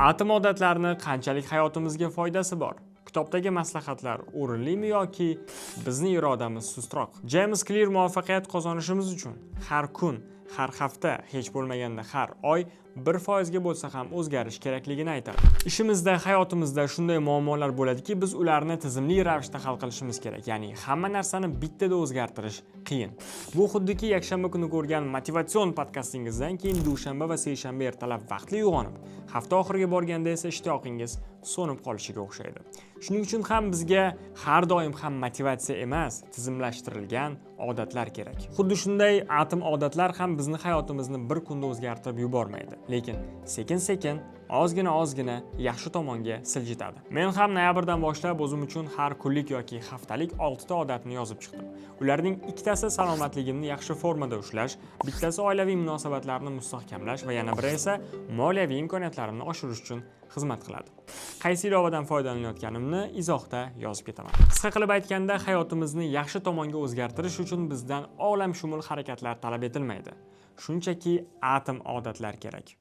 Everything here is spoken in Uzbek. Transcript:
Atom odatlarni qanchalik hayotimizga foydasi bor? Kitobdagi maslahatlar o'rinlimi yoki bizning irodamiz sustroq? James Clear muvaffaqiyat qozonishimiz uchun har kun, har hafta, hech bo'lmaganda har oy 1% ga bo'lsa ham o'zgarish kerakligini aytadi. Ishimizda, hayotimizda shunday muammolar bo'ladiki, biz ularni tizimli ravishda hal qilishimiz kerak. Ya'ni hamma narsani bittada o'zgartirish qiyin. Bu xuddiki yakshanba kuni ko'rgan motivatsion podkastingizdan keyin dushanba va seshanba ertalab vaqtli uyg'onib, hafta oxiriga borganda esa ishtiyoqingiz so'nib qolishiga o'xshaydi. Shuning uchun ham bizga har doim ham motivatsiya emas, tizimlashtirilgan odatlar kerak. Xuddi shunday atom odatlar ham bizni hayotimizni bir kunda o'zgartirib yubormaydi, lekin sekin-sekin, ozgina yaxshi tomonga siljitadi. Men ham noyabrdan boshlab o'zim uchun har kunlik yoki haftalik 6 ta odatni yozib chiqdim. Ularning ikkitasi salomatligimni yaxshi formada ushlash, bittasi oilaviy munosabatlarni mustahkamlash va yana biri esa moliyaviy imkoniyatlarimni oshirish uchun xizmat qiladi. Qaysi ilovadan foydalanayotganimni izohda yozib ketaman. Qisqa qilib aytganda, hayotimizni yaxshi tomonga o'zgartirish uchun bizdan olamshumul harakatlar talab etilmaydi. Shunchaki atom odatlar kerak.